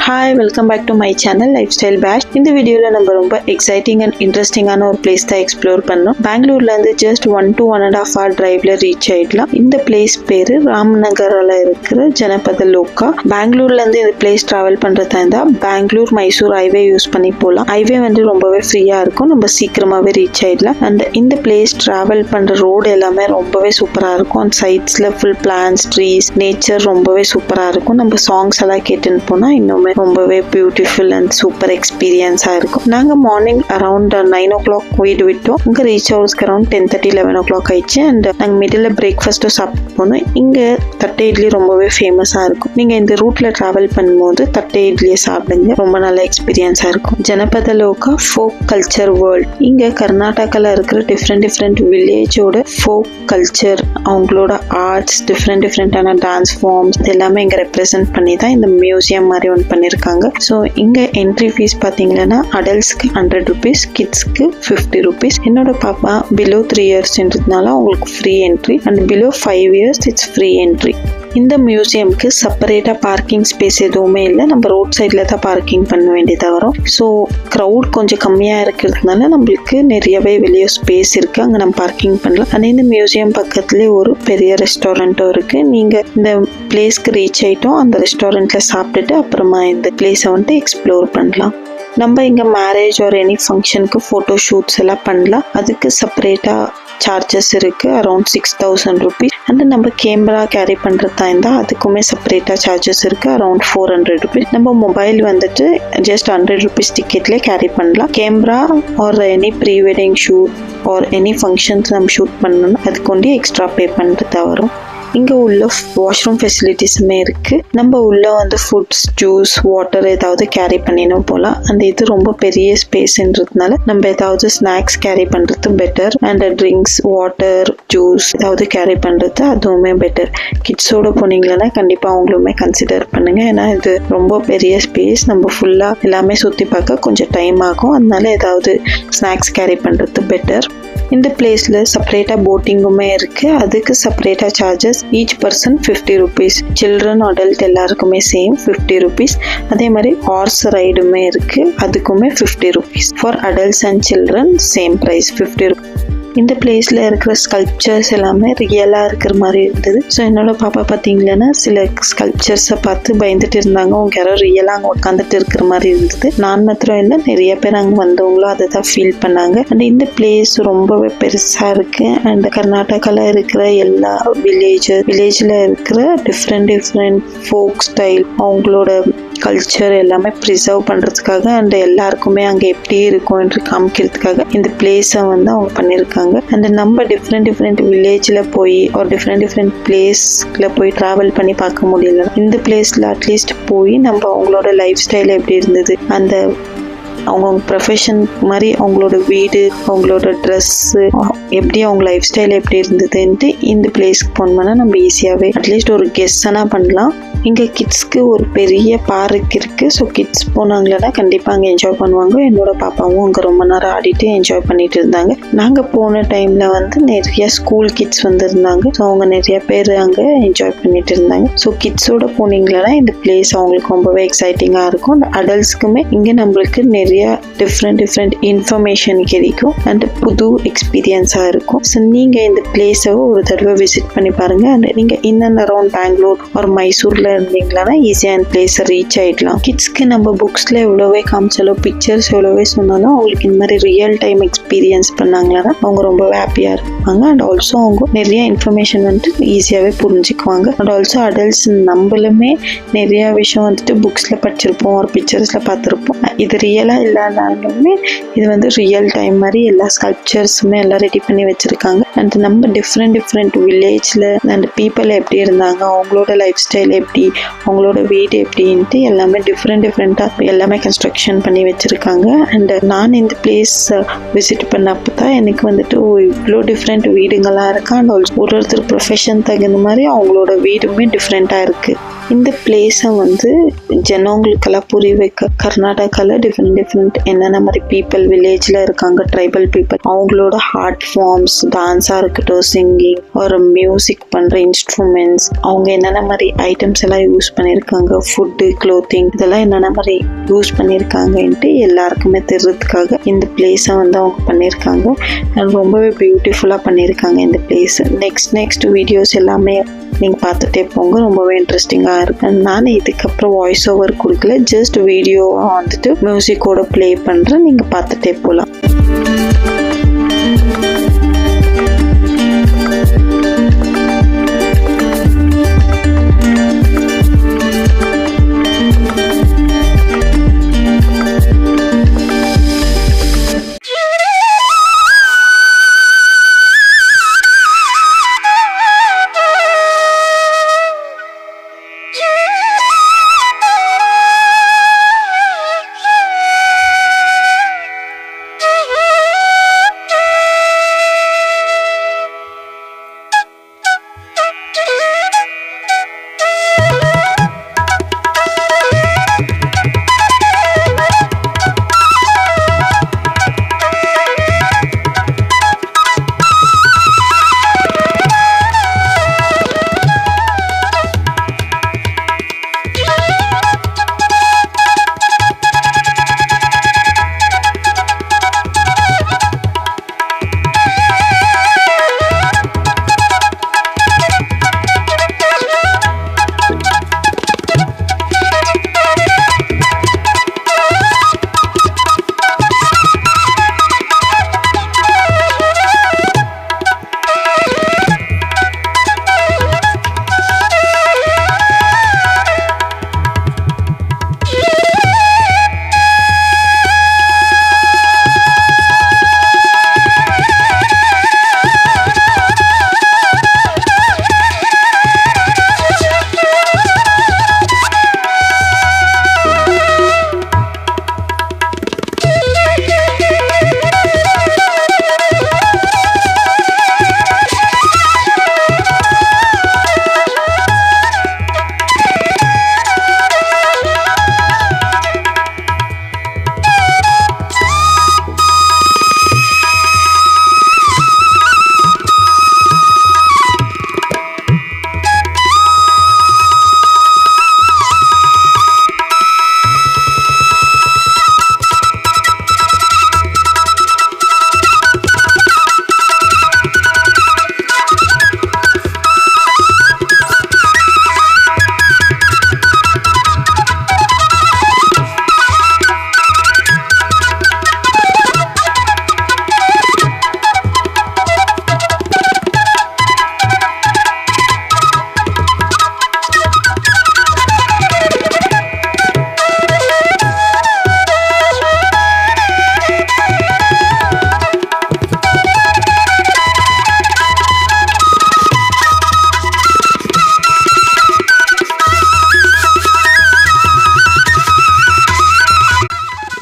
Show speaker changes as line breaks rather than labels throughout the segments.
Hi, welcome back to my channel Lifestyle Bash. இந்த வீடியோல நம்ம ரொம்ப எக்ஸைட்டிங் அண்ட் இன்ட்ரெஸ்டிங்கான ஒரு பிளேஸ் தான் எக்ஸ்ப்ளோர் பண்ணோம். பெங்களூர்ல இருந்து ஜஸ்ட் 1 to 1.5 hour டிரைவ்ல ரீச் ஆயிடலாம். இந்த பிளேஸ் பேரு ராம்நகர்ல இருக்கிற ஜனபத லோக்கா. பெங்களூர்ல இருந்து இந்த பிளேஸ் டிராவல் பண்றதா இருந்தா பெங்களூர் மைசூர் ஹைவே யூஸ் பண்ணி போகலாம். ஹைவே வந்து ரொம்பவே ஃப்ரீயா இருக்கும், நம்ம சீக்கிரமாவே ரீச் ஆயிடலாம். அண்ட் இந்த பிளேஸ் டிராவல் பண்ற ரோடு எல்லாமே ரொம்பவே சூப்பரா இருக்கும். அந்த சைட்ஸ்ல ஃபுல் பிளான்ஸ், ட்ரீஸ், நேச்சர் ரொம்பவே சூப்பரா இருக்கும். நம்ம சாங்ஸ் எல்லாம் கேட்டுன்னு போனா இன்னும் ரொம்பவே பியூட்டிஃபுல் அண்ட் சூப்பர் எக்ஸ்பீரியன்ஸா இருக்கும். நாங்க மார்னிங் அரௌண்ட் 9 o'clock வீடு விட்டோம். இங்க ரீச் ஹவுஸ்க்கு அரௌண்ட் 10:30 11 o'clock ஆயிடுச்சு. அண்ட் நாங்க மிடில் பிரேக்ஃபாஸ்ட்டும் சாப்பிட்டு போனோம். இங்க தட்டை இட்லி ரொம்பவே ஃபேமஸா இருக்கும். நீங்க இந்த ரூட்ல டிராவல் பண்ணும்போது தட்டை இட்லியை சாப்பிடுங்க, ரொம்ப நல்ல எக்ஸ்பீரியன்ஸா இருக்கும். ஜனபத லோக்கா ஃபோக் கல்ச்சர் வேர்ல்ட். இங்க கர்நாடகால இருக்கிற டிஃப்ரெண்ட் வில்லேஜோட ஃபோக் கல்ச்சர், அவங்களோட ஆர்ட்ஸ், டிஃப்ரெண்டான டான்ஸ் ஃபார்ம்ஸ் எல்லாமே இங்க ரெப்ரசென்ட் பண்ணி தான் இந்த மியூசியம் மாதிரி ஒன்று பண்ணிருக்காங்க. ஸோ இங்க என்ட்ரி ஃபீஸ் பாத்தீங்கன்னா அடல்ட்ஸ்க்கு 100 rupees, கிட்ஸ்க்கு 50 rupees. என்னோட பாப்பா பிலோ 3 yearsன்றதுனால அவங்களுக்கு free entry and below 5 years it's free entry. இந்த மியூசியம்க்கு செப்பரேட்டா பார்க்கிங் ஸ்பேஸ் எதுவுமே இல்லை, நம்ம ரோட் சைட்ல தான் பார்க்கிங் பண்ண வேண்டியதா வரும். ஸோ க்ரௌட் கொஞ்சம் கம்மியா இருக்கிறதுனால நம்மளுக்கு நிறையவே வெளியே ஸ்பேஸ் இருக்கு, அங்க நம்ம பார்க்கிங் பண்ணலாம். அண்ட் இந்த மியூசியம் பக்கத்துலேயே ஒரு பெரிய ரெஸ்டாரண்ட்டும் இருக்கு. நீங்க இந்த பிளேஸ்க்கு ரீச் ஆயிட்டோம், அந்த ரெஸ்டாரண்ட்ல சாப்பிட்டுட்டு அப்புறமா இந்த பிளேஸை வந்துட்டு எக்ஸ்ப்ளோர் பண்ணலாம். நம்ம இங்க மேரேஜ் ஆர் எனி ஃபங்க்ஷனுக்கு ஃபோட்டோ ஷூட்ஸ் எல்லாம் பண்ணலாம். அதுக்கு செப்பரேட்டா சார்ஜஸ் இருக்கு, அரௌண்ட் 6,000 rupees. அண்ட் நம்ம கேமரா கேரி பண்றதா இருந்தா அதுக்குமே செப்பரேட்டா சார்ஜஸ் இருக்கு, அரௌண்ட் 400 rupees. நம்ம மொபைல் வந்துட்டு ஜஸ்ட் 100 rupees டிக்கெட்லேயே கேரி பண்ணலாம். Camera or any pre wedding shoot or any functions நம்ம ஷூட் பண்ணணும்னா அதுக்கு ஒண்டி எக்ஸ்ட்ரா பே பண்றதா வரும். இங்க உள்ள வாஷ்ரூம் ஃபெசிலிட்டிஸுமே இருக்கு. நம்ம உள்ள வந்து ஃபுட்ஸ், ஜூஸ், வாட்டர் ஏதாவது கேரி பண்ணினோம் போகலாம். அந்த இது ரொம்ப பெரிய ஸ்பேஸ்ன்றதுனால நம்ம ஏதாவது ஸ்நாக்ஸ் கேரி பண்றது better. And drinks, water, juice ஏதாவது கேரி பண்றது அதுவுமே பெட்டர். கிட்ஸோட போனீங்கன்னா கண்டிப்பா அவங்களுமே கன்சிடர் பண்ணுங்க, ஏன்னா இது ரொம்ப பெரிய ஸ்பேஸ், நம்ம ஃபுல்லா எல்லாமே சுத்தி பார்க்க கொஞ்சம் டைம் ஆகும். அதனால ஏதாவது ஸ்நாக்ஸ் கேரி பண்றது பெட்டர். இந்த பிளேஸ்ல செப்பரேட்டா போட்டிங்குமே இருக்கு, அதுக்கு செப்பரேட்டா charges. Each person 50 rupees. Children, adult எல்லாருக்குமே சேம் 50 rupees. அதே மாதிரி ஹார்ஸ் ரைடுமே இருக்கு, அதுக்குமே 50 rupees. For adults and children same price 50 rupees. இந்த பிளேஸ்ல இருக்கிற ஸ்கல்ப்சர்ஸ் எல்லாமே ரியலா இருக்கிற மாதிரி இருந்தது. ஸோ என்னோட பாப்பா பார்த்தீங்கன்னா சில ஸ்கல்ப்சர்ஸை பார்த்து பயந்துட்டு இருந்தாங்க, அவங்க யாரோ ரியலா அங்கே உட்காந்துட்டு இருக்கிற மாதிரி இருந்தது. நான் மாத்திரம் இல்லை, நிறைய பேர் அங்கே வந்தவங்களும் அதை தான் ஃபீல் பண்ணாங்க. அண்ட் இந்த பிளேஸ் ரொம்பவே பெருசா இருக்கு. அண்ட் கர்நாடகால இருக்கிற எல்லா வில்லேஜ்ல இருக்கிற டிஃப்ரெண்ட் ஃபோக் ஸ்டைல், அவங்களோட கல்ச்சர் எல்லாமே ப்ரிசர்வ் பண்றதுக்காக அண்ட் எல்லாருக்குமே அங்க எப்படி இருக்கும் என்று காமிக்கிறதுக்காக இந்த பிளேஸை வந்து அவங்க பண்ணிருக்காங்க. அண்ட் நம்ம டிஃப்ரெண்ட் வில்லேஜ்ல போய் ஒரு டிஃப்ரெண்ட் பிளேஸ்ல போய் டிராவல் பண்ணி பார்க்க முடியல. இந்த பிளேஸ்ல அட்லீஸ்ட் போய் நம்ம அவங்களோட லைஃப் ஸ்டைல் எப்படி இருந்தது, அந்த அவங்கவுங்க ப்ரொஃபஷன் மாதிரி அவங்களோட வீடு, அவங்களோட ட்ரெஸ்ஸு, எப்படி அவங்க லைஃப் ஸ்டைல் எப்படி இருந்ததுன்ட்டு இந்த பிளேஸ்க்கு போனோம்னா நம்ம ஈஸியாகவே அட்லீஸ்ட் ஒரு கெஸ்ஸனா பண்ணலாம். இங்கே கிட்ஸ்க்கு ஒரு பெரிய பார்க் இருக்கு. ஸோ கிட்ஸ் போனாங்கன்னா கண்டிப்பாக அங்கே என்ஜாய் பண்ணுவாங்க. என்னோட பாப்பாவும் அங்கே ரொம்ப நேரம் ஆடிட்டு என்ஜாய் பண்ணிட்டு இருந்தாங்க. நாங்கள் போன டைம்ல வந்து நிறைய ஸ்கூல் கிட்ஸ் வந்திருந்தாங்க. ஸோ அவங்க நிறைய பேர் அங்கே என்ஜாய் பண்ணிட்டு இருந்தாங்க. ஸோ கிட்ஸோட போனீங்கன்னா இந்த பிளேஸ் அவங்களுக்கு ரொம்பவே எக்ஸைட்டிங்காக இருக்கும். அடல்ட்ஸ்க்குமே இங்கே நம்மளுக்கு நிறைய டிஃப்ரெண்ட் இன்ஃபர்மேஷன் கிடைக்கும் அண்ட் புது எக்ஸ்பீரியன்ஸாக இருக்கும். ஸோ நீங்கள் இந்த பிளேஸை ஒரு தடவை விசிட் பண்ணி பாருங்க. அண்ட் நீங்கள் இன் அண்ட் அரௌண்ட் பெங்களூர் ஒரு மைசூர்ல இருந்தீங்கன்னா ஈஸியா அந்த பிளேஸ் ரீச் ஆயிடலாம். கிட்ஸ்க்கு நம்ம புக்ஸ்ல எவ்வளவே காமிச்சாலும், பிக்சர்ஸ் எவ்வளவே சொன்னாலும் அவங்களுக்கு இந்த மாதிரி ரியல் டைம் எக்ஸ்பீரியன்ஸ் பண்ணாங்கன்னா அவங்க ரொம்ப ஹாப்பியா இருப்பாங்க. அண்ட் ஆல்சோ அவங்க நிறைய இன்ஃபர்மேஷன் வந்துட்டு ஈஸியாவே புரிஞ்சுக்குவாங்க. அண்ட் ஆல்சோ அடல்ட்ஸ் நம்மளுமே நிறைய விஷயம் வந்துட்டு புக்ஸ்ல படிச்சிருப்போம், ஒரு பிக்சர்ஸ்ல பார்த்திருப்போம். இது ரியலா இல்லாதாலுமே இது வந்து ரியல் டைம் மாதிரி எல்லா ஸ்கல்ப்சர்ஸுமே எல்லாம் ரெடி பண்ணி வச்சிருக்காங்க. அண்ட் நம்ம டிஃப்ரெண்ட் வில்லேஜ்ல அண்ட் பீப்புள் எப்படி இருந்தாங்க, அவங்களோட லைஃப் ஸ்டைல் எப்படி, அவங்களோட வீடு எப்படின்ட்டு எல்லாமே டிஃப்ரெண்டா எல்லாமே கன்ஸ்ட்ரக்ஷன் பண்ணி வச்சிருக்காங்க. அண்ட் நான் இந்த பிளேஸ் விசிட் பண்ணப்போ தான் எனக்கு வந்துட்டு இவ்வளோ டிஃப்ரெண்ட் வீடுங்களா இருக்கா. அண்ட் ஆல்சோ ஒருத்தர் ப்ரொஃபஷன் தகுந்த மாதிரி அவங்களோட வீடுமே டிஃப்ரெண்டா இருக்கு. இந்த பிளேஸை வந்து ஜனங்களுக்கெல்லாம் புரிய வைக்க கர்நாடகாவில் டிஃப்ரெண்ட் என்னென்ன மாதிரி பீப்புள் வில்லேஜில் இருக்காங்க, ட்ரைபல் பீப்புள், அவங்களோட ஆர்ட் ஃபார்ம்ஸ், டான்ஸாக இருக்கட்டும், சிங்கிங், ஒரு மியூசிக் பண்ணுற இன்ஸ்ட்ருமெண்ட்ஸ், அவங்க என்னென்ன மாதிரி ஐட்டம்ஸ் எல்லாம் யூஸ் பண்ணியிருக்காங்க, ஃபுட்டு, க்ளோத்திங், இதெல்லாம் என்னென்ன மாதிரி யூஸ் பண்ணியிருக்காங்கன்ட்டு எல்லாருக்குமே தெரிறதுக்காக இந்த பிளேஸை வந்து அவங்க பண்ணியிருக்காங்க. ரொம்பவே பியூட்டிஃபுல்லாக பண்ணியிருக்காங்க இந்த பிளேஸ். நெக்ஸ்ட் வீடியோஸ் எல்லாமே நீங்கள் பார்த்துட்டே போங்க, ரொம்பவே இன்ட்ரெஸ்டிங்காக இருக்கு. நான் இதுக்கப்புறம் வாய்ஸ் ஓவர் கொடுக்கல, ஜஸ்ட் வீடியோவாக வந்துட்டு மியூசிக்கோட ப்ளே பண்ணுறேன், நீங்கள் பார்த்துட்டே போகலாம்.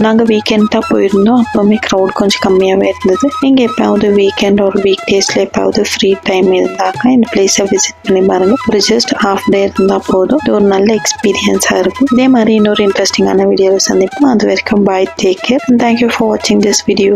நாங்கள் வீக்கெண்ட் தான் போயிருந்தோம், அப்போவுமே க்ரௌட் கொஞ்சம் கம்மியாகவே இருந்தது. நீங்கள் எப்போயாவது வீக்கெண்ட் ஒரு வீக் டேஸில் எப்போயாவது ஃப்ரீ டைம் இருந்தாக்கா இந்த பிளேஸை விசிட் பண்ணி பாருங்கள். ஒரு ஜஸ்ட் ஹாஃப் டே இருந்தால் போதும், இது ஒரு நல்ல எக்ஸ்பீரியன்ஸாக இருக்கும். இதே மாதிரி இன்னொரு இன்ட்ரெஸ்டிங்கான வீடியோவில் சந்திப்போம். அது வரைக்கும் bye, take care, and thank you for வாட்சிங் திஸ் வீடியோ.